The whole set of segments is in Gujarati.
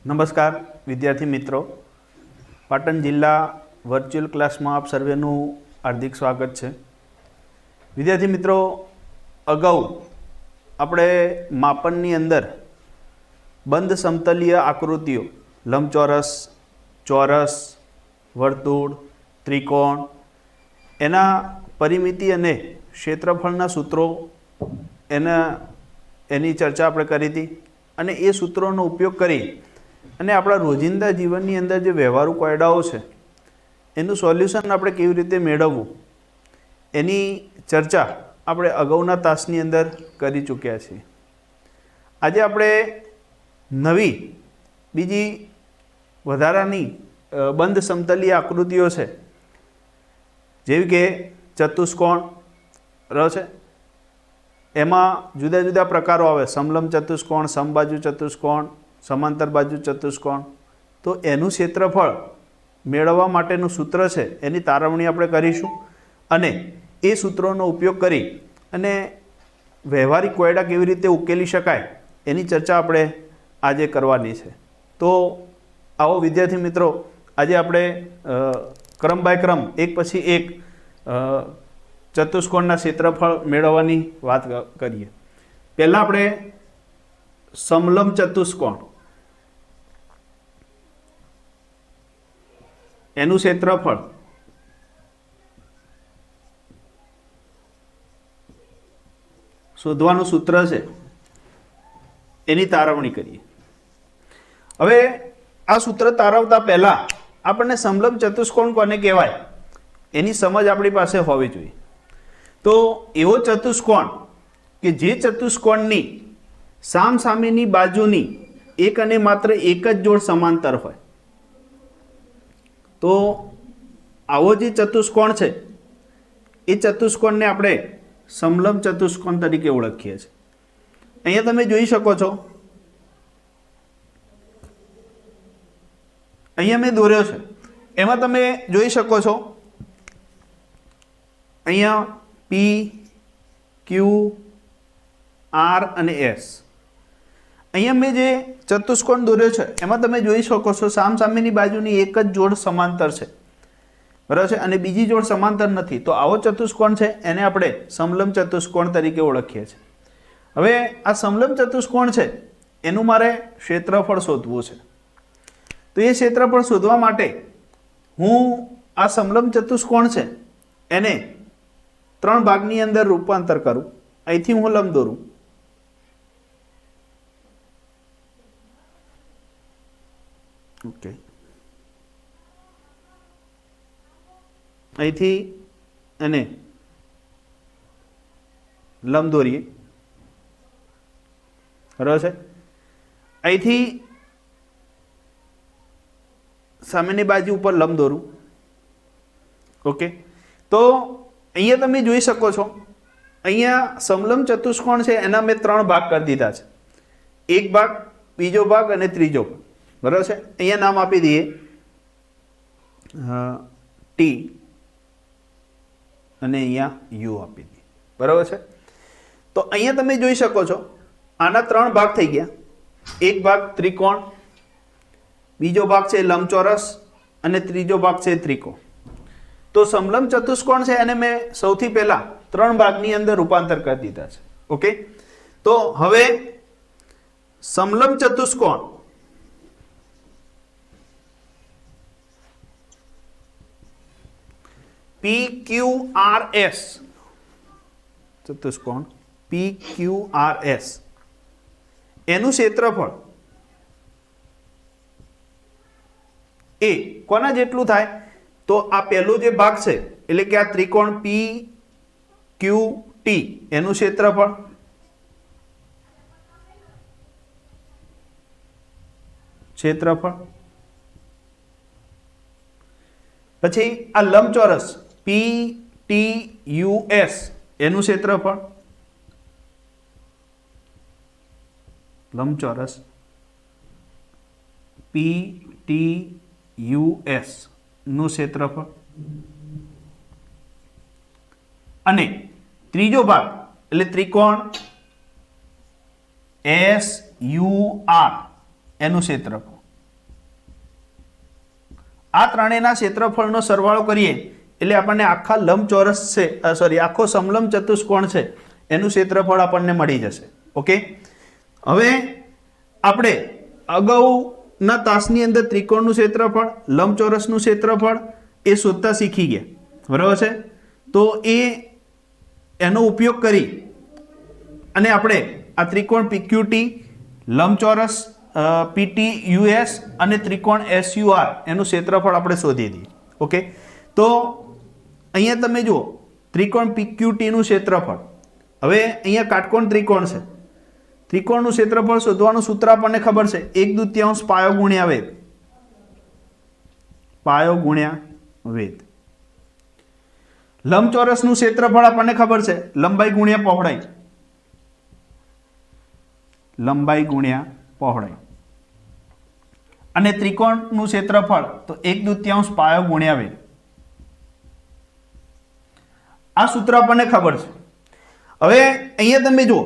નમસ્કાર વિદ્યાર્થી મિત્રો, પાટણ જિલ્લા વર્ચ્યુઅલ ક્લાસમાં આપ સર્વેનું હાર્દિક સ્વાગત છે। વિદ્યાર્થી મિત્રો, અગાઉ આપણે માપનની અંદર બંધ સમતલીય આકૃતિઓ લંબચોરસ, ચોરસ, વર્તુળ, ત્રિકોણ એના પરિમિતિ અને ક્ષેત્રફળના સૂત્રો એની ચર્ચા આપણે કરી હતી અને એ સૂત્રોનો ઉપયોગ કરી અને આપણા રોજિંદા જીવનની અંદર જે વ્યવહારુ કોયડાઓ છે એનું સોલ્યુશન આપણે કેવી રીતે મેળવવું એની ચર્ચા આપણે અગાઉના તાસની અંદર કરી ચૂક્યા છીએ। આજે આપણે નવી બીજી વધારાની બંધ સમતલીય આકૃતિઓ છે, જેવી કે ચતુષ્કોણ છે। એમાં જુદા જુદા પ્રકારો આવે, સમલંબ ચતુષ્કોણ, સમબાજુ ચતુષ્કોણ, સમાંતર બાજુ ચતુષ્કોણ। તો એનું ક્ષેત્રફળ મેળવવા માટેનું સૂત્ર છે એની તારવણી આપણે કરીશું અને એ સૂત્રોનો ઉપયોગ કરી અને વ્યવહારિક કોયડા કેવી રીતે ઉકેલી શકાય એની ચર્ચા આપણે આજે કરવાની છે। તો આવો વિદ્યાર્થી મિત્રો, આજે આપણે ક્રમ બાય ક્રમ એક પછી એક ચતુષ્કોણના ક્ષેત્રફળ મેળવવાની વાત કરીએ। પહેલાં આપણે સમલંબ ચતુષ્કોણ એનું ક્ષેત્રફળ શોધવાનું સૂત્ર છે એની તારવણી કરીએ। હવે આ સૂત્ર તારવતા પહેલા આપણને સમલંબ ચતુષ્કોણ કોને કહેવાય એની સમજ આપણી પાસે હોવી જોઈએ। તો એવો ચતુષ્કોણ કે જે ચતુષ્કોણની સામસામેની બાજુની એક અને માત્ર એક જ જોડ સમાંતર હોય, તો આવો જે ચતુષ્કોણ છે એ ચતુષ્કોણને આપણે સમલંબ ચતુષ્કોણ તરીકે ઓળખીએ છીએ। અહીંયા તમે જોઈ શકો છો, અહીંયા મેં દોર્યો છે, એમાં તમે જોઈ શકો છો અહીંયા પી, ક્યુ, આર અને એસ। અહીંયા મેં જે ચતુષ્કોણ દોર્યો છે એમાં તમે જોઈ શકો છો સામસામેની બાજુની એક જ જોડ સમાંતર છે, બરાબર છે, અને બીજી જોડ સમાંતર નથી। તો આવો ચતુષ્કોણ છે એને આપણે સમલંબ ચતુષ્કોણ તરીકે ઓળખીએ છીએ। હવે આ સમલંબ ચતુષ્કોણ છે એનું મારે ક્ષેત્રફળ શોધવું છે। તો એ ક્ષેત્રફળ શોધવા માટે હું આ સમલંબ ચતુષ્કોણ છે એને ત્રણ ભાગની અંદર રૂપાંતર કરું। અહીંથી હું લંબ દોરું, ઓકે, અહીંથી અને લંબ દોરીએ, બરાબર છે। અહીંથી સામેની બાજુ ઉપર લંબ દોરું, ઓકે। તો અહીંયા તમે જોઈ શકો છો, અહીંયા સમલંબ ચતુષ્કોણ છે એના મેં ત્રણ ભાગ કરી દીધા છે, એક ભાગ, બીજો ભાગ અને ત્રીજો ભાગ, બરાબર છે। અહીંયા નામ આપી દઈએ ટી અને અહીંયા યુ આપી દઈએ, બરાબર છે। તો અહીંયા તમે જોઈ શકો છો આના ત્રણ ભાગ થઈ ગયા, એક ભાગ ત્રિકોણ, બીજો ભાગ છે લંબચોરસ અને ત્રીજો ભાગ છે ત્રિકોણ। તો સમલંબ ચતુષ્કોણ છે એને મેં સૌથી પહેલા ત્રણ ભાગની અંદર રૂપાંતર કરી દીધા છે, ઓકે। તો હવે સમલંબ ચતુષ્કોણ પી ક્યુ આર એસ, ચતુષ્કોણ પી ક્યુ આર એસ એનું ક્ષેત્રફળ એ કોના જેટલું થાય? તો આ પહેલો જે ભાગ છે એટલે કે આ ત્રિકોણ પી ક્યુ ટી એનું ક્ષેત્રફળ, પછી આ લંબચોરસ પી ટી યુ એસ એનું ક્ષેત્રફળ, લંબચોરસ પી ટી યુ એસ નું ક્ષેત્રફળ, અને ત્રીજો ભાગ એટલે ત્રિકોણ એસ યુ આર એનું ક્ષેત્રફળ, આ ત્રણેયના ક્ષેત્રફળનો સરવાળો કરીએ એટલે આપણને આખા લંબચોરસ છે આખો સમલંબ ચતુષ્કોણ છે એનું ક્ષેત્રફળ આપણને મળી જશે. ઓકે, હવે આપણે અગાઉના તાસની અંદર ત્રિકોણનું ક્ષેત્રફળ, લંબચોરસનું ક્ષેત્રફળ એ શોધતા શીખી ગયા, બરાબર છે. તો એનો ઉપયોગ કરી અને આપણે આ ત્રિકોણ PQT, લંબચોરસ PTUS અને ત્રિકોણ SUR એનું ક્ષેત્રફળ આપણે શોધી દઈએ. ઓકે, તો અહીંયા તમે જુઓ ત્રિકોણ PQT નું ક્ષેત્રફળ. હવે અહીંયા કાટકોણ ત્રિકોણ છે, ત્રિકોણનું ક્ષેત્રફળ શોધવાનું સૂત્ર આપણને ખબર છે, 1/2 પાયો ગુણ્યા વેધ, પાયો ગુણ્યા વેધ. લંબચોરસનું ક્ષેત્રફળ આપણને ખબર છે, લંબાઈ ગુણ્યા પહોળાઈ, લંબાઈ ગુણ્યા પહોળાઈ. અને ત્રિકોણનું ક્ષેત્રફળ તો 1/2 પાયો ગુણ્યા વેધ. આ સૂત્ર આપણને ખબર છે. હવે અહીંયા તમે જુઓ,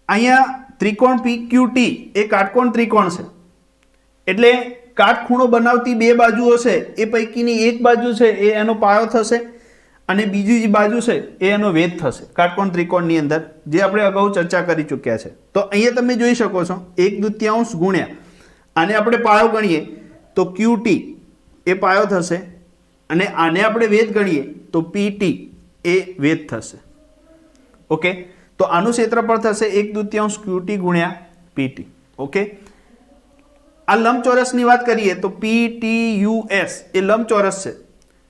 અહીંયા ત્રિકોણ PQT એ કાટકોણ ત્રિકોણ છે, એટલે કાટખૂણો બનાવતી બે બાજુઓ છે એ પૈકીની એક બાજુ છે એ એનો પાયો થશે અને બીજી જે બાજુ છે એ એનો વેધ થશે કાટકોણ ત્રિકોણની અંદર, જે આપણે અગાઉ ચર્ચા કરી ચૂક્યા છે. તો અહીંયા તમે જોઈ શકો છો 1/2 ગુણ્યા આને આપણે પાયો ગણીએ તો QT એ પાયો થશે અને આને આપણે વેધ ગણીએ તો PT એ વેધ થશે. ઓકે, તો આનું ક્ષેત્રફળ થશે 1/2 QT ગુણ્યા PT. ઓકે, આ લંબચોરસની વાત કરીએ તો PTUS એ લંબચોરસ છે,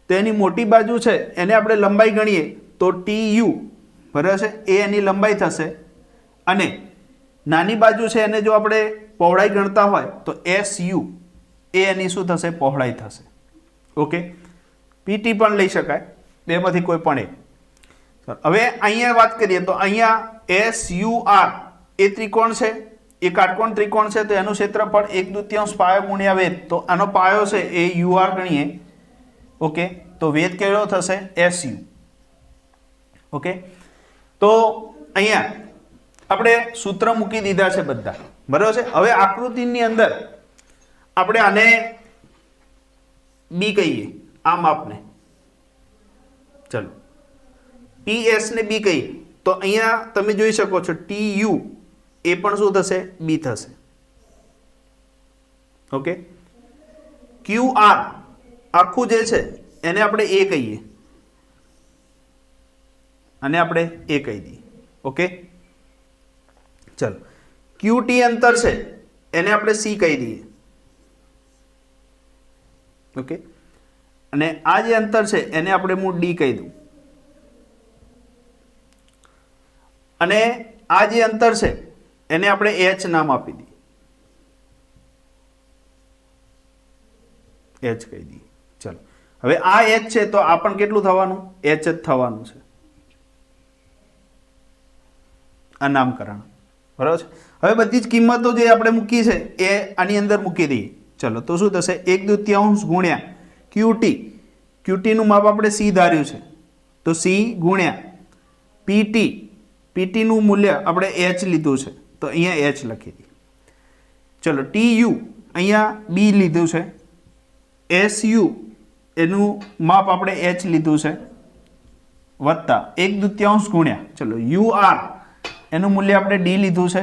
તો એની મોટી બાજુ છે એને આપણે લંબાઈ ગણીએ તો TU, બરાબર છે, એ એની લંબાઈ થશે અને નાની બાજુ છે એને જો આપણે પહોળાઈ ગણતા હોય તો SU એ એની શું થશે, પહોળાઈ થશે. ઓકે, PT પણ લઈ શકાય, બેમાંથી કોઈ પણ એક. હવે અહીંયા વાત કરીએ તો અહીંયા SUR એ ત્રિકોણ છે, એ કાટકોણ ત્રિકોણ છે, તો એનું ક્ષેત્રફળ 1/2 પાયો ગુણ્યા વેધ, તો આનો પાયો છે એ UR ગણીએ. ઓકે, તો વેધ કેવો થશે, SU. ઓકે, તો અહીંયા આપણે સૂત્ર મૂકી દીધા છે બધા, બરાબર છે. હવે આકૃતિની અંદર આપણે આને B કહીએ, આ માપને, ચલો PS ને B કહીએ તો અહીંયા તમે જોઈ શકો છો TU એ પણ શું થશે, B થશે. ઓકે, QR આખું જે છે એને આપણે A કહીએ અને આપણે A કહી દઈએ. ઓકે, ચલો QT અંતર છે એને આપણે C કહી દઈએ. ઓકે, અને આ જે અંતર છે એને આપણે હું D કહી દઉં અને આ જે અંતર છે એને આપણે H નામ આપી દઈએ, H કહી દઈએ. ચલો, હવે આ H છે તો આ પણ કેટલું થવાનું, H જ થવાનું છે, આ નામકરણ, બરાબર છે. હવે બધી જ કિંમતો જે આપણે મૂકી છે એ આની અંદર મૂકી દઈએ. ચલો, તો શું થશે, 1/2 ગુણ્યા QT, QT નું માપ આપણે C ધાર્યું છે તો C ગુણ્યા PT, PT નું મૂલ્ય આપણે H લીધું છે તો અહીંયા H લખી દઈએ. ચલો, TU અહીંયા B લીધું છે, SU એનું માપ આપણે H લીધું છે વત્તા 1/2 ગુણ્યા, ચલો UR એનું મૂલ્ય આપણે D લીધું છે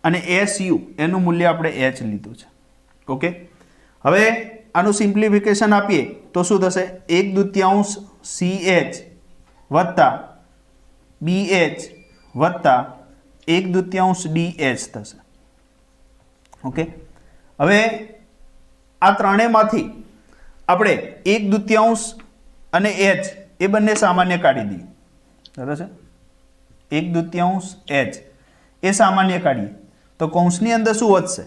અને SU એનું મૂલ્ય આપણે H લીધું છે. ઓકે, હવે આનું સિમ્પ્લિફિકેશન આપીએ તો શું થશે, 1/2 CH વત્તા BH વત્તા 1/2 DH થશે. ઓકે, હવે આ ત્રણેયમાંથી આપણે 1/2 અને H એ બંને સામાન્ય કાઢી દઈએ, બરાબર છે. 1/2 H એ સામાન્ય કાઢીએ તો કૌંસની અંદર શું વધશે,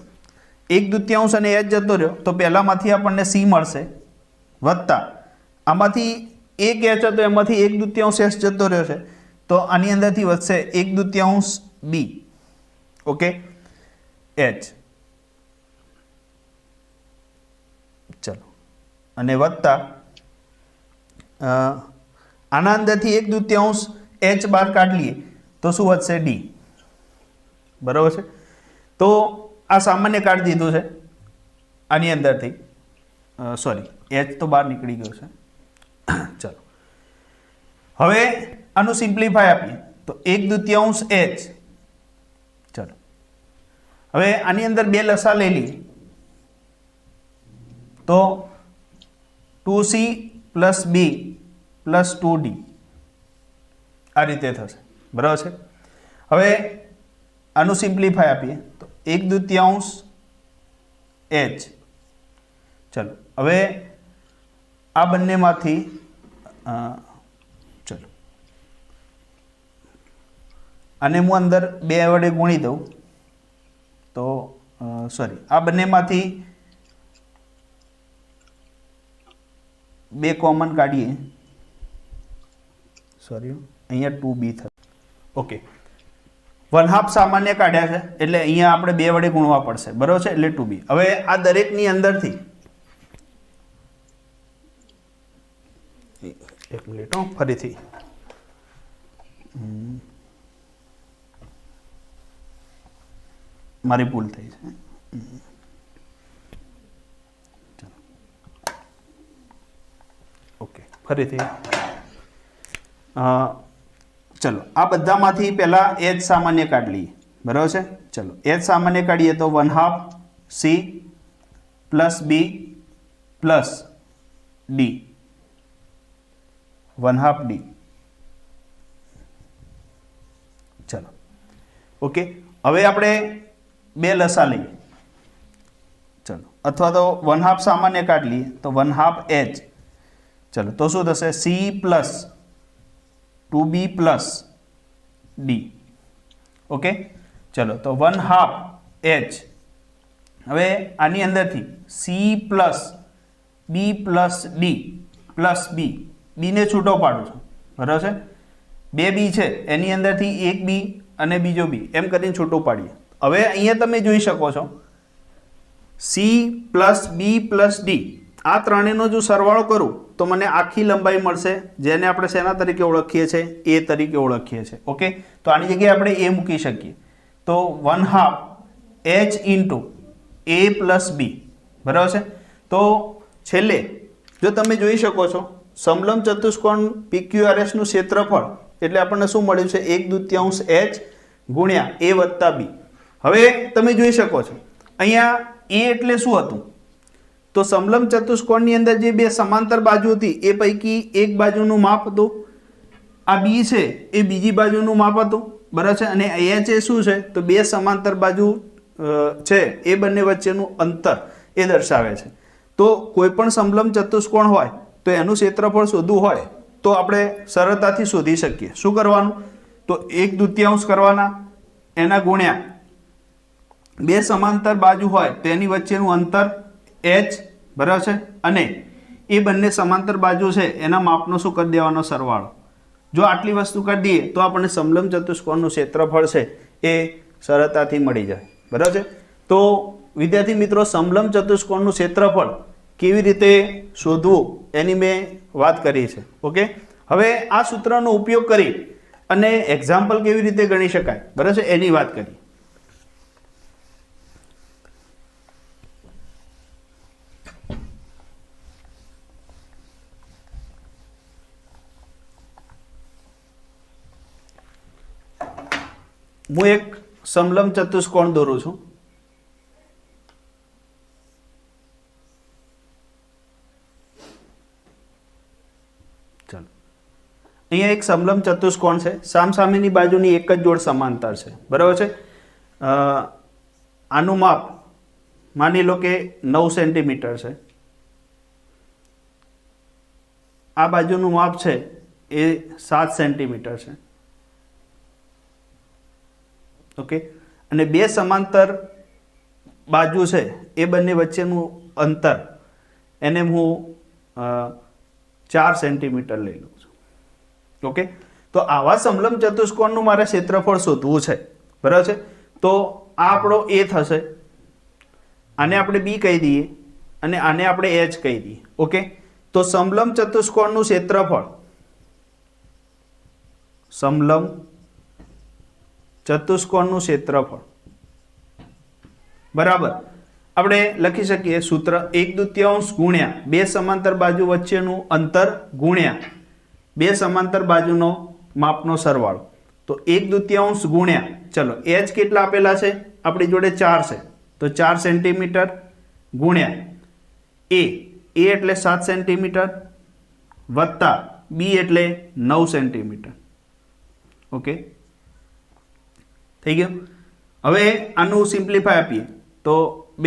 1/2 અને H જતો રહ્યો તો પહેલામાંથી આપણને C મળશે વત્તા આમાંથી એક H હતો એમાંથી 1/2 H જતો રહ્યો છે તો આની અંદરથી વધશે 1/2 B. Okay, H. ચલો, અને વત્તા આના અંદરથી 1/2 H બહાર કાઢી લઈએ તો શું વધશે, D. બરાબર છે. તો આ સામાન્ય કાઢી દીધું છે આની અંદરથી. सॉरी एच तो बहार निकली गयो छे। चलो हवे आनु सिम्प्लिफाई आपीए तो 1/2 एच। चलो हवे आनी अंदर बे लसा लई लीए तो 2c + b + 2d आ रीते थशे, बराबर छे। हवे आनु सिम्प्लिफाई आपीए तो 1/2 एच। चलो हवे आ बंनेमांथी चलो आने हूँ अंदर 2 वडे गुणी दऊं तो सॉरी आ बंनेमांथी 2 कॉमन काढीए, सॉरी अहींया 2b थशे। ओके 1/2 सामान्य काढ्या छे એટલે અહીંયા આપણે 2 વડે ગુણવા પડશે, બરાબર છે, એટલે 2b। હવે આ દરેકની અંદરથી એક મિનિટ ફરીથી મારી ભૂલ થઈ છે। ओके फरीथी चलो आ बधामांथी पहला एच सामान्य काढ लीए, बराबर है। चलो एच सामान्य काढीए तो 1/2 c + b + d 1/2 d। चलो ओके हवे आपणे 2 लसा लईए। चलो अथवा तो 1/2 सामान्य काढ लीए तो 1/2 एच। चलो तो शू थशे c + 2b + d। ओके चलो तो 1/2 एच। हवे आनी अंदरथी c + b + d + b b ने छूटो पाडું છું, बराबर है। 2 b છે એની અંદરથી એક b અને બીજો b એમ કરીને છૂટો પાડીએ। હવે અહીંયા તમે જોઈ શકો છો c + b + d आ ત્રણેયનો જો સરવાળો કરું તો મને આખી લંબાઈ મળશે, જેને આપણે શેના તરીકે ઓળખીએ છીએ, a તરીકે ઓળખીએ છીએ। ઓકે તો આની જગ્યાએ આપણે a મૂકી શકીએ તો 1/2 h * a + b, બરાબર છે। તો છેલ્લે જો તમે જોઈ શકો છો સમલંબ ચતુષ્કોણ PQRS નું ક્ષેત્રફળ એટલે આપણને શું મળ્યું છે 1/2 h ગુણ્યા a + b। હવે તમે જોઈ શકો છો અહીંયા a એટલે શું હતું तो समलंब चतुष्कोणनी अंदर जे बे समांतर बाजू थी ए पैकी एक बाजूनुं माप हतुं, आ बी छे ए बीजी बाजूनुं माप हतुं, बराबर छे। अने एच ए शुं छे तो बे समांतर बाजू छे ए बंने वच्चेनुं अंतर ए दर्शावे छे। तो कोईपण समलंब चतुष्कोण होय तो एनुं क्षेत्रफळ शोधવું होय तो आपणे सरळताथी शोधी शकीए। शुं करवानुं तो 1/2 करवाना एना गुण्या बे समांतर बाजू होय तेनी वच्चेनुं अंतर एच, बराबर है। अने ए बंने समांतर बाजू है एना मापनो शुं कर देवानो सरवाळो। जो आटली वस्तु कर दीए तो आपणे समलंब चतुष्कोणनुं क्षेत्रफळ छे ए सरळताथी मळी जाय, बराबर है। तो विद्यार्थी मित्रों समलंब चतुष्कोणनुं क्षेत्रफळ केवी रीते शोधवुं एनी मैं वात करी छे। ओके हवे आ सूत्रनो उपयोग करी अने एक्जाम्पल केवी रीते गणी शकाय, बराबर है, एनी वात करी। હું એક સમલંબ ચતુષ્કોણ દોરું છું। ચલો અહીંયા એક સમલંબ ચતુષ્કોણ છે, સામસામેની બાજુની એક જ જોડ સમાંતર છે, બરાબર છે। આનું માપ માની લો કે 9 સેન્ટીમીટર છે, આ બાજુનું માપ છે એ 7 સેન્ટીમીટર છે। ओके અને બે સમાંતર બાજુ છે એ બંને વચ્ચેનું અંતર એને હું 4 સેન્ટીમીટર લઈ લઉં છું। ઓકે તો આવા સમલંબ ચતુષ્કોણનું મારે ક્ષેત્રફળ શોધવું છે, બરાબર છે। તો આ આપણો a થશે, આને આપણે b કહી દઈએ અને આને આપણે h કહી દઈએ। ઓકે તો સમલંબ ચતુષ્કોણનું ક્ષેત્રફળ સમલંબ चतुष्कोणનું ક્ષેત્રફળ બરાબર આપણે લખી શકીએ સૂત્ર 1/2 ગુણ્યા બે સમાંતર બાજુ વચ્ચેનું અંતર ગુણ્યા બે સમાંતર બાજુનો માપનો સરવાળો. તો 1/2 ગુણ્યા, ચલો h કેટલા આપેલા છે આપણી જોડે 4 છે, તો 4 સેન્ટીમીટર ગુણ્યા a એટલે 7 સેન્ટીમીટર વત્તા b એટલે 9 સેન્ટીમીટર. ઓકે, થઈ ગયું. હવે આનું સિમ્પ્લિફાય આપીએ તો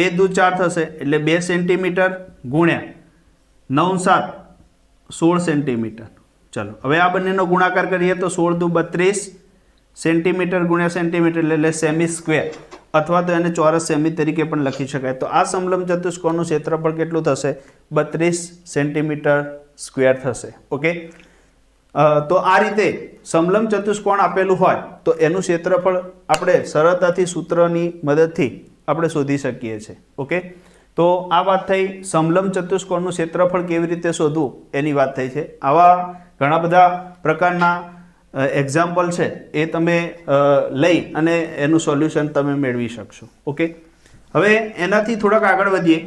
2 દુ 4 થશે એટલે 2 સેન્ટીમીટર ગુણ્યા 9 7 16 સેન્ટીમીટર. ચલો હવે આ બંનેનો ગુણાકાર કરીએ તો 16 દુ 32 સેન્ટીમીટર ગુણ્યા સેન્ટીમીટર એટલે સેમી સ્ક્વેર, અથવા તો એને ચોરસ સેમી તરીકે પણ લખી શકાય. તો આ સમલંબ ચતુષ્કોણનું ક્ષેત્રફળ કેટલું થશે? 32 સેન્ટીમીટર સ્ક્વેર થશે. ઓકે, તો આ રીતે સમલંબ ચતુષ્કોણ આપેલું હોય તો એનું ક્ષેત્રફળ આપણે સરળતાથી સૂત્રની મદદથી આપણે શોધી શકીએ છીએ. ઓકે, તો આ વાત થઈ સમલંબ ચતુષ્કોણનું ક્ષેત્રફળ કેવી રીતે શોધવું એની વાત થઈ છે. આવા ઘણા બધા પ્રકારના એક્ઝામ્પલ છે એ તમે લઈ અને એનું સોલ્યુશન તમે મેળવી શકશો. ઓકે, હવે એનાથી થોડાક આગળ વધીએ.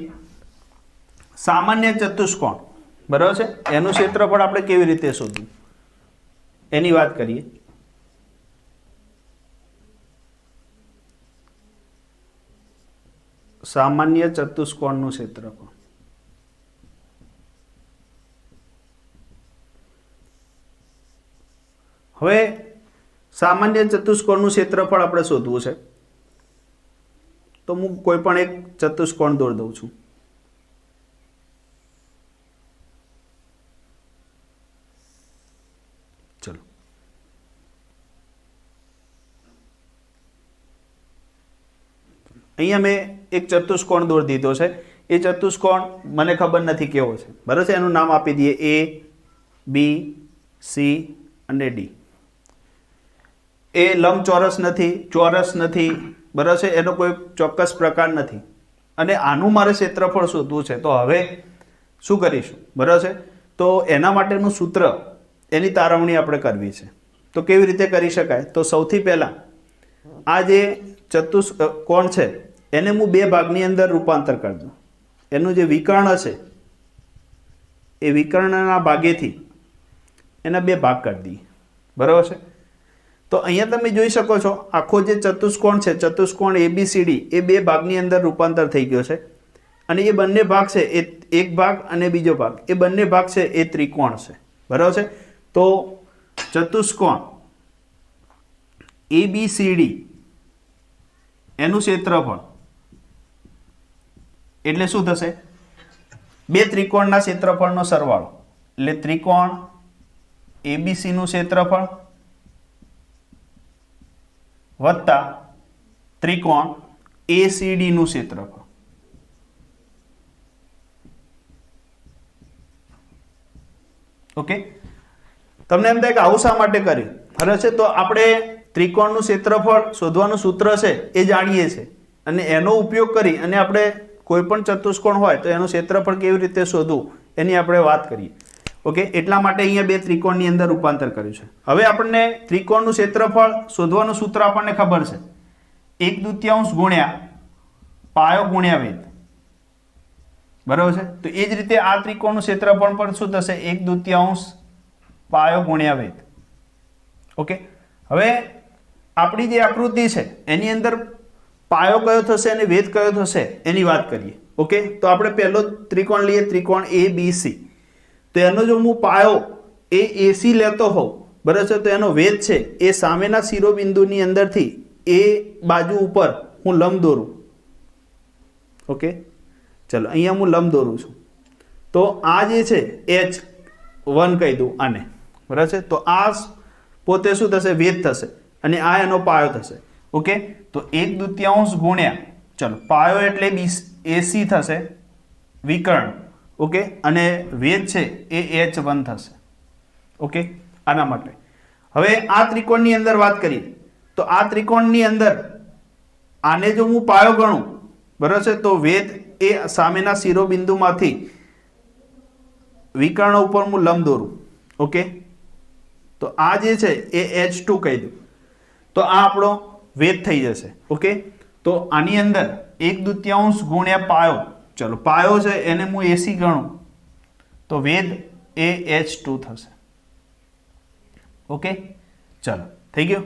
સામાન્ય ચતુષ્કોણ, બરાબર છે, એનું ક્ષેત્રફળ આપણે કેવી રીતે શોધવું એની વાત કરીએ. સામાન્ય ચતુષ્કોણનું ક્ષેત્રફળ. હવે સામાન્ય ચતુષ્કોણનું ક્ષેત્રફળ આપણે શોધવું છે તો હું કોઈ પણ એક ચતુષ્કોણ દોરી દઉં છું. ચલો, અહીંયા મેં એક ચતુષ્કોણ દોરી દીધો છે. એ ચતુષ્કોણ મને ખબર નથી કેવો છે, બરાબર છે, એનું નામ આપી દઈએ A, B, C અને D. એ લંબચોરસ નથી, ચોરસ નથી, બરાબર છે, એનો કોઈ ચોક્કસ પ્રકાર નથી અને આનું મારે ક્ષેત્રફળ શોધવું છે. તો હવે શું કરીશું, બરાબર છે, તો એના માટેનું સૂત્ર, એની તારવણી આપણે કરવી છે. તો કેવી રીતે કરી શકાય? તો સૌથી પહેલા આ જે ચતુષ્કોણ છે એને હું બે ભાગની અંદર રૂપાંતર કરી દઉં. એનું જે વિકર્ણ છે એ વિકર્ણના ભાગેથી એના બે ભાગ કરી દઈએ, બરાબર છે. તો અહીંયા તમે જોઈ શકો છો આખો જે ચતુષ્કોણ છે, ચતુષ્કોણ ABCD, એ બે ભાગની અંદર રૂપાંતર થઈ ગયો છે અને એ બંને ભાગ છે એ એક ભાગ અને બીજો ભાગ, એ બંને ભાગ છે એ ત્રિકોણ છે, બરાબર છે. તો ચતુષ્કોણ ABCD એનું ક્ષેત્રફળ એટલે શું થશે? બે ત્રિકોણના ક્ષેત્રફળનો સરવાળો, એટલે ત્રિકોણ ABC નું ક્ષેત્રફળ વત્તા ત્રિકોણ ACD નું ક્ષેત્રફળ. ઓકે, તમને એમ થાય કે આવું શા માટે કર્યું? બરાબર છે, તો આપણે ત્રિકોણનું ક્ષેત્રફળ શોધવાનું સૂત્ર છે એ જાણીએ છીએ અને એનો ઉપયોગ કરી અને આપણે કોઈ પણ ચતુષ્કોણ હોય તો એનું ક્ષેત્રફળ કેવી રીતે શોધવું એની આપણે વાત કરીએ. ઓકે, એટલા માટે અહીંયા બે ત્રિકોણની અંદર રૂપાંતર કર્યું છે. હવે આપણને ત્રિકોણનું ક્ષેત્રફળ શોધવાનું સૂત્ર આપણને ખબર છે, 1/2 ગુણ્યા પાયો ગુણ્યા વેધ, બરાબર છે. તો એ જ રીતે આ ત્રિકોણનું ક્ષેત્રફળ પણ શું થશે? 1/2 પાયો ગુણ્યા વેધ. ઓકે, હવે આપણી જે આકૃતિ છે એની અંદર પાયો કયો થશે અને વેધ કયો થશે એની વાત કરીએ. ઓકે, તો આપણે પહેલો ત્રિકોણ લઈએ, ત્રિકોણ ABC. તો એનો જો હું પાયો એ AC લેતો હોઉં, બરાબર છે, તો એનો વેધ છે એ સામેના શિરોબિંદુની અંદરથી એ બાજુ ઉપર હું લંબ દોરું. ઓકે, ચલો અહીંયા હું લંબ દોરું છું. તો આ જે છે H1 કહી દઉં આને, બરાબર છે. તો આ પોતે શું થશે? વેધ થશે અને આ એનો પાયો થશે. ઓકે, તો 1/2 ગુણ્યા, ચલો પાયો એટલે AC થશે વિકર્ણ. ઓકે, અને વેધ છે એ H1 થશે. ઓકે, આના માટે હવે આ ત્રિકોણની અંદર વાત કરીએ તો આ ત્રિકોણની અંદર આને જો હું પાયો ગણું, બરાબર છે, તો વેધ એ સામેના શિરોબિંદુમાંથી વિકર્ણ ઉપર હું લંબ દોરું. ઓકે, તો આ જે છે એ H2 કહી દઉં, તો આ આપણો વેધ થઈ જશે. ઓકે, તો આની અંદર 1/2 ગુણ્યા પાયો, ચલો પાયો છે એને હું AC ગણું તો વેધ એ H2 થશે. ઓકે, ચલો થઈ ગયું.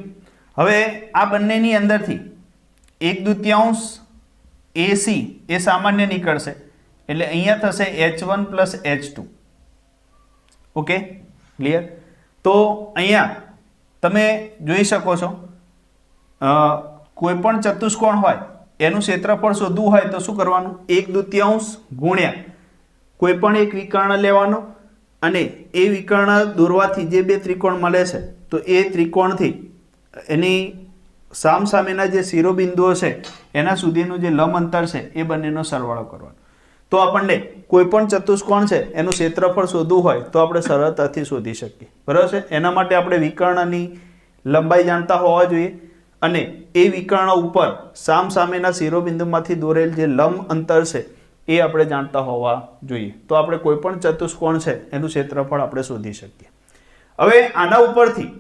હવે આ બંનેની અંદરથી 1/2 AC એ સામાન્ય નીકળશે એટલે અહીંયા થશે H1 plus H2. Okay, clear. તો અહીંયા તમે જોઈ શકો છો કોઈ પણ ચતુષ્કોણ હોય એનું ક્ષેત્રફળ શોધવું હોય તો શું કરવાનું, 1/2 ગુણ્યા કોઈ પણ એક વિકર્ણ લેવાનો અને એ વિકર્ણ દોરવાથી જે બે ત્રિકોણ મળે છે તો એ ત્રિકોણથી એની સામસામેના જે શિરોબિંદુઓ છે એના સુધીનું જે લંબ અંતર છે એ બંનેનો સરવાળો કરવાનો. તો આપણને કોઈ પણ ચતુષ્કોણ છે એનું ક્ષેત્રફળ શોધવું હોય તો આપણે સરળતાથી શોધી શકીએ. બરાબર છે. એના માટે આપણે વિકર્ણની લંબાઈ જાણતા હોવા જોઈએ અને એ વિકર્ણ ઉપર સામસામેના શિરોબિંદુમાંથી દોરેલ જે લંબ અંતર છે એ આપણે જાણતા હોવા જોઈએ. તો આપણે કોઈ પણ ચતુષ્કોણ છે એનું ક્ષેત્રફળ આપણે શોધી શકીએ. હવે આના ઉપરથી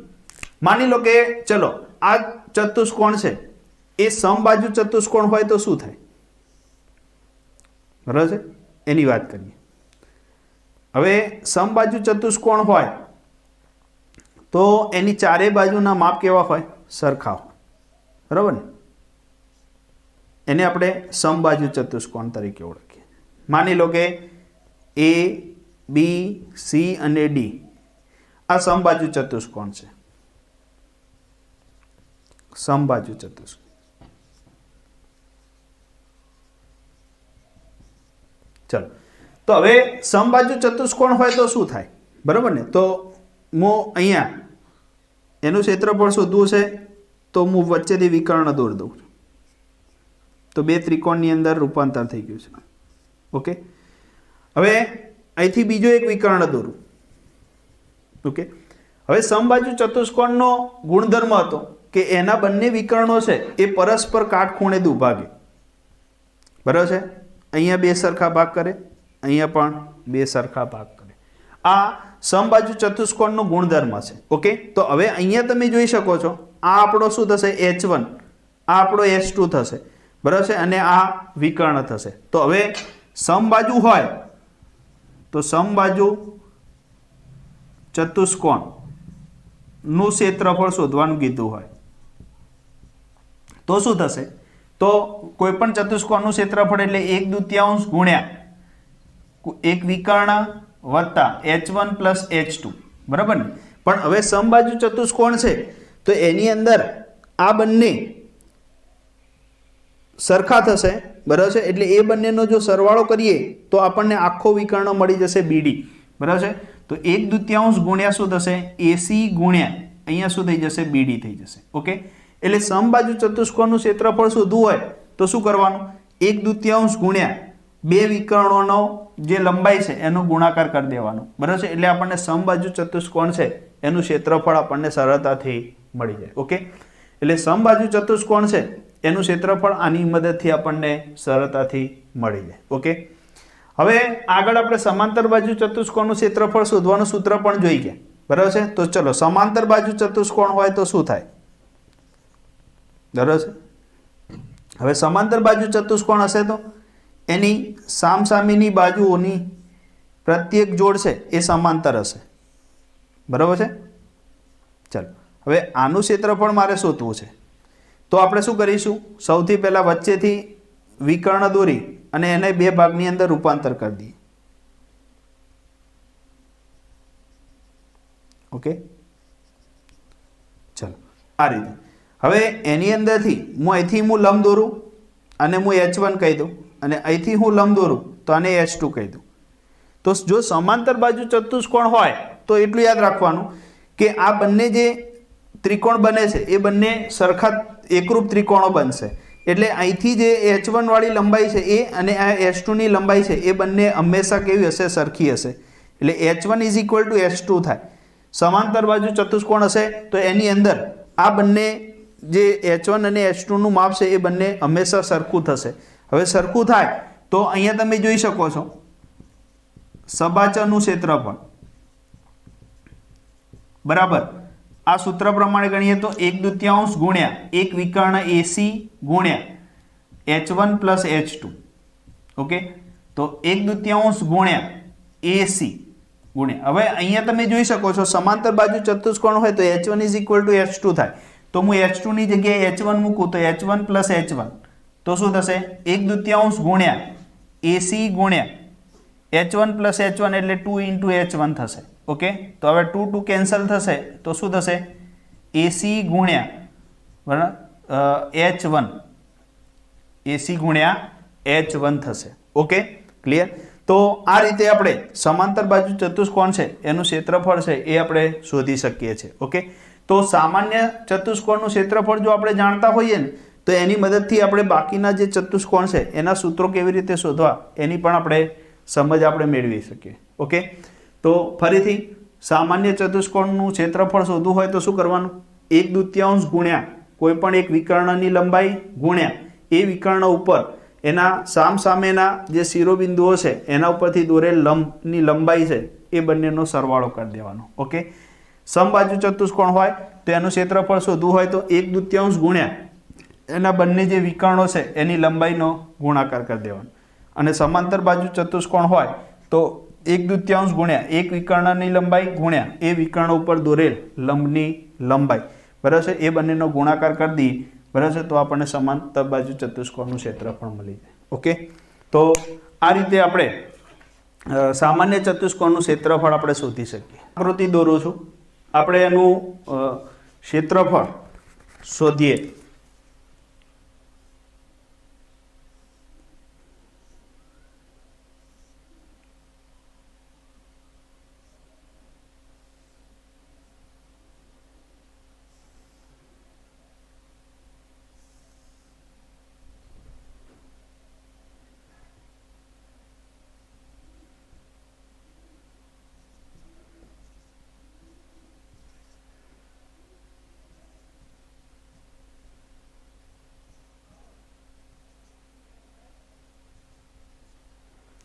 માની લો કે ચલો આ ચતુષ્કોણ છે એ સમબાજુ ચતુષ્કોણ હોય તો શું થાય, બરાબર છે, એની વાત કરીએ. હવે સમબાજુ ચતુષ્કોણ હોય તો એની ચારે બાજુના માપ કેવા હોય, સરખા હોય. બરાબર ને, એને આપણે સમબાજુ ચતુષ્કોણ તરીકે ઓળખીએ. માની લો કે A, B, C અને D આ સમબાજુ ચતુષ્કોણ છે. સમબાજુ ચતુષ્કોણ. ચલો, તો હવે સમબાજુ ચતુષ્કોણ હોય તો શું થાય, બરાબર ને. તો હું અહીંયા એનું ક્ષેત્રફળ શોધવું છે તો હું વચ્ચેથી વિકર્ણ દોરી દઉં છું તો બે ત્રિકોણની અંદર રૂપાંતર થઈ ગયું છે. ઓકે, હવે અહીંથી બીજો એક વિકર્ણ દોરું. ઓકે, હવે સમબાજુ ચતુષ્કોણનો ગુણધર્મ હતો કે એના બંને વિકર્ણો છે એ પરસ્પર કાટખૂણે દુભાગે. બરાબર છે. અહીંયા બે સરખા ભાગ કરે, અહીંયા પણ બે સરખા ભાગ કરે. આ સમબાજુ ચતુષ્કોણનો ગુણધર્મ છે. ઓકે, તો હવે અહીંયા તમે જોઈ શકો છો આ આપણો શું થશે, H1, આ આપણો H2 થશે. બરાબર છે, અને આ વિકર્ણ થશે. તો હવે સમબાજુ હોય તો સમબાજુ ચતુષ્કોણ નું ક્ષેત્રફળ શોધવાનું કીધું હોય તો શું થશે, તો કોઈ પણ ચતુષ્કોણનું ક્ષેત્રફળ એટલે 1/2 ગુણ્યા એક વિકર્ણ વત્તા H1 પ્લસ H2. બરાબર ને. પણ હવે સમબાજુ ચતુષ્કોણ છે તો એની અંદર આ બંને સરખા થશે. બરાબર છે, એટલે એ બંનેનો જો સરવાળો કરીએ તો આપણને આખો વિકર્ણ મળી જશે BD. બરાબર છે. તો 1/2 ગુણ્યા શું થશે, AC ગુણ્યા અહીંયા શું થઈ જશે, BD થઈ જશે. ઓકે, એટલે સમબાજુ ચતુષ્કોણનું ક્ષેત્રફળ શોધવું હોય તો શું કરવાનું, 1/2 ગુણ્યા બે વિકર્ણોનો જે લંબાઈ છે એનો ગુણાકાર કરી દેવાનો. બરાબર છે, એટલે આપણને સમબાજુ ચતુષ્કોણ છે એનું ક્ષેત્રફળ આપણને સરળતાથી મળી જાય. ઓકે, એટલે સમબાજુ ચતુષ્કોણ છે એનું ક્ષેત્રફળ આની મદદથી આપણને સરળતાથી મળી જાય. ઓકે, હવે આગળ આપણે સમાંતર બાજુ ચતુષ્કોણનું ક્ષેત્રફળ શોધવાનું સૂત્ર પણ જોઈ ગયા. બરાબર છે. તો ચલો સમાંતર બાજુ ચતુષ્કોણ હોય તો શું થાય, બરાબર છે. હવે સમાંતર બાજુ ચતુષ્કોણ હશે તો એની સામસામેની બાજુઓની પ્રત્યેક જોડ છે એ સમાંતર હશે. બરાબર છે. ચાલો, હવે આનું ક્ષેત્રફળ મારે શોધવું છે તો આપણે શું કરીશું, સૌથી પહેલા વચ્ચેથી વિકર્ણ દોરી અને એને બે ભાગની અંદર રૂપાંતર કરી દઈએ. ઓકે, ચલો આ રીતે. હવે એની અંદરથી અહીંથી હું લંબ દોરું અને હું H1 કહી દઉં અને અહીંથી હું લંબ દોરું તો આને H2 કહી દઉં. તો જો સમાંતર બાજુ ચતુષ્કોણ હોય તો એટલું યાદ રાખવાનું કે આ બંને જે ત્રિકોણ બને છે એ બંને સરખા એકરૂપ ત્રિકોણો બનશે. એટલે અહીંથી જે H1 વાળી લંબાઈ છે એ અને આ H2 ની લંબાઈ છે એ બંને હંમેશા કેવી હશે, સરખી હશે. એટલે H1 = H2 થાય. સમાંતર બાજુ ચતુષ્કોણ હશે તો એની અંદર આ બંને જે H1 અને H2 નું માપ છે એ બંને હંમેશા સરખું થશે. હવે સરખું થાય તો અહીંયા તમે જોઈ શકો છો સબાચરનું ક્ષેત્રફળ બરાબર આ સૂત્ર પ્રમાણે ગણીએ તો 1/2 ગુણ્યા એક વિકર્ણ AC ગુણ્યા h1 પ્લસ h2, ઓકે, તો 1/2 ગુણ્યા AC ગુણ્યા, હવે અહીંયા તમે જોઈ શકો છો સમાંતર બાજુ ચતુષ્કોણ હોય તો h1 is equal to h2 થાય, તો હું h2 ની જગ્યાએ h1 મૂકું તો h1 પ્લસ h1, તો શું થશે 1/2 ગુણ્યા AC ગુણ્યા h1 પ્લસ h1 એટલે 2 ઇન્ટુ h1 થશે, ઓકે, તો હવે 2 2 કેન્સલ થશે તો શું થશે AC ગુણ્યા બરાબર h1, AC ગુણ્યા h1 થશે, ઓકે, ક્લિયર। તો આ રીતે આપણે સમાંતર બાજુ ચતુષ્કોણ છે એનું ક્ષેત્રફળ છે એ આપણે શોધી શકીએ છીએ, ઓકે। તો સામાન્ય ચતુષ્કોણનું ક્ષેત્રફળ જો આપણે જાણતા હોઈએ ને તો એની મદદથી આપણે બાકીના જે ચતુષ્કોણ છે એના સૂત્રો કેવી રીતે શોધવા એની પણ આપણે સમજ આપણે મેળવી શકીએ, ઓકે। તો ફરીથી સામાન્ય ચતુષ્કોણનું ક્ષેત્રફળ શોધવું હોય તો શું કરવાનું, 1/2 ગુણ્યા કોઈ પણ એક વિકર્ણની લંબાઈ ગુણ્યા એ વિકર્ણ ઉપર એના સામસામેના જે શિરોબિંદુઓ છે એના ઉપરથી દોરેલ લંબની લંબાઈ છે એ બંનેનો સરવાળો કરી દેવાનો, ઓકે। સમબાજુ ચતુષ્કોણ હોય તો એનું ક્ષેત્રફળ શોધવું હોય તો 1/2 ગુણ્યા એના બંને જે વિકર્ણો છે એની લંબાઈનો ગુણાકાર કરી દેવાનો, અને સમાંતર બાજુ ચતુષ્કોણ હોય તો 1/2 ગુણ્યા એક વિકર્ણની લંબાઈ ગુણ્યા એ વિકર્ણ ઉપર દોરેલ લંબની લંબાઈ, બરાબર છે, એ બંનેનો ગુણાકાર કરી દઈએ, બરાબર છે, તો આપણને સમાંતર બાજુ ચતુષ્કોણનું ક્ષેત્રફળ મળી જાય, ઓકે। તો આ રીતે આપણે સામાન્ય ચતુષ્કોણનું ક્ષેત્રફળ આપણે શોધી શકીએ। આકૃતિ દોરું છું, આપણે એનું ક્ષેત્રફળ શોધીએ।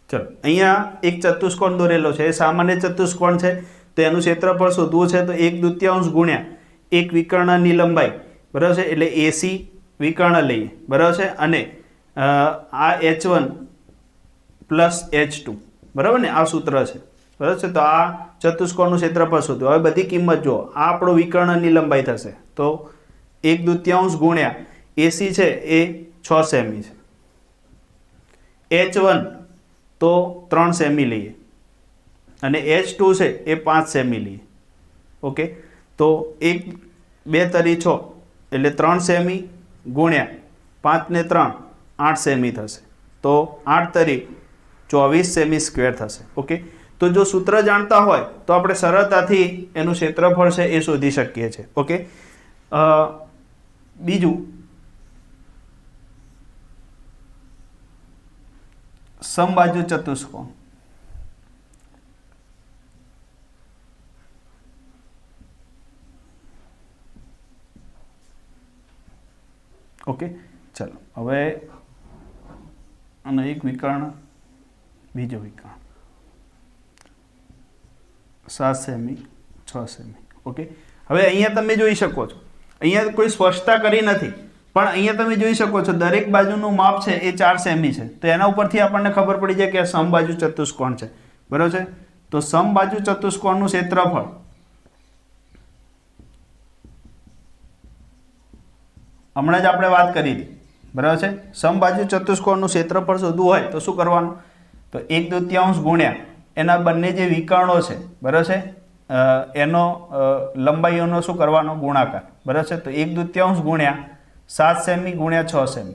चलो अहींया एक चतुष्कोण दोरेलो है, सामान्य चतुष्कोण है तो एनु क्षेत्रफळ शोधवुं छे तो 1/2 गुण्या एक विकर्णनी लंबाई, बराबर है, एटले AC विकर्ण लईए, बराबर है, अने आ H1 प्लस H2, बराबर ने, आ सूत्र है, बराबर है। तो आ चतुष्कोणनुं क्षेत्रफळ शोधो। हवे बधी किंमत जो आ आपणो विकर्णनी लंबाई थशे तो 1/2 गुण्या AC छे ए 6 सेमी छे, H1 तो 3 सेमी लीए अने H2 से ए 5 सेमी लीए, ओके। तो 1 2 तरी 6 एटले 3 सेमी गुण्या 5 ने 3 8 सेमी थशे, तो 8 तरी 24 सेमी स्क्वेर थशे, ओके। तो जो सूत्र जाणता होय तो आपणे सरळताथी एनुं क्षेत्रफळ छे ए शोधी शकीए छीए, ओके। बीजुं समबाजु चतुष्कोण, ओके। चलो हवे आनो एक विकर्ण बीजो विकर्ण 7 सेमी 6 सेमी, ओके। हवे अहींया तमे जोई शको छो, अहींया कोई स्पष्टता करी नथी पण अहींया तमे जोई शको छो दरेक बाजुनुं माप छे ए 4 सेमी छे, तो एना उपरथी आपणने खबर पड़ी जाय के आ समबाजु चतुष्कोण छे, बराबर छे। तो समबाजु चतुष्कोणनुं क्षेत्रफळ हमणां ज आपणे वात करी हती, बराबर छे। समबाजु चतुष्कोणनुं क्षेत्रफळ शोधवुं होय तो शुं करवानुं, तो 1/2 गुण्या एना बंने जे विकर्णो छे, बराबर छे, एनो लंबाईओनो शुं करवानो गुणाकार, बराबर छे। तो 1/2 गुण्या 7 सेमी गुण्या 6 सेमी,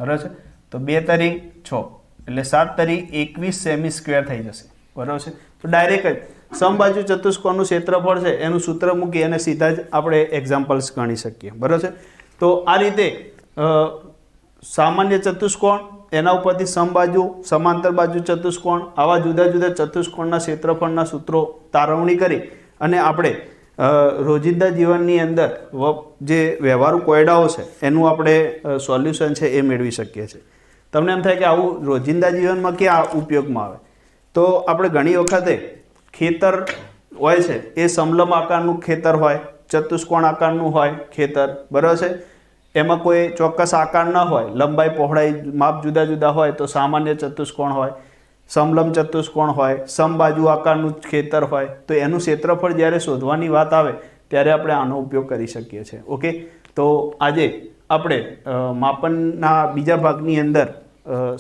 बराबर है। तो 2 तरी 6 एटले 7 तरी 21 सेमी स्क्वेर थई जशे, बराबर है। तो डायरेक्ट समबाजु चतुष्कोणनुं क्षेत्रफळ छे एनुं सूत्र मूकी अने सीधा ज आपणे एक्जाम्पल्स गणी शकीए, बराबर है। तो आ रीते सामान्य चतुष्कोण एना उपरथी समबाजु समांतर बाजु चतुष्कोण आवा जुदा जुदा चतुष्कोणना क्षेत्रफळना सूत्रो तारवणी करी अने आपणे रोजिंदा जीवननी अंदर जे व्यवहारु कोयडाओ छे एनुं आपणे सोल्यूशन छे ए मेळवी शकीए छीए। तमने एम थाय के आवुं रोजिंदा जीवनमां क्या उपयोगमां आवे, तो आपणे घणी वखते खेतर होय छे ए समलंब आकारनुं खेतर होय, चतुष्कोण आकारनुं होय खेतर, बराबर छे। એમાં કોઈ ચોક્કસ આકાર ન હોય, લંબાઈ પહોળાઈ માપ જુદા જુદા હોય તો સામાન્ય ચતુષ્કોણ હોય, સમલંબ ચતુષ્કોણ હોય, સમબાજુ આકારનું ખેતર હોય, તો એનું ક્ષેત્રફળ જ્યારે શોધવાની વાત આવે ત્યારે આપણે આનો ઉપયોગ કરી શકીએ છીએ. ઓકે, તો આજે આપણે માપનના બીજા ભાગની અંદર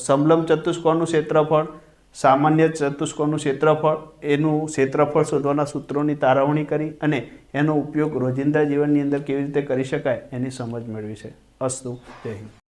સમલંબ ચતુષ્કોણનું ક્ષેત્રફળ, સામાન્ય ચતુષ્કોણનું ક્ષેત્રફળ, એનું ક્ષેત્રફળ શોધવાના સૂત્રોની તારવણી કરી અને એનો ઉપયોગ રોજિંદા જીવનની અંદર કેવી રીતે કરી શકાય એની સમજ મેળવી છે. અસ્તુ, જય હિન્દ.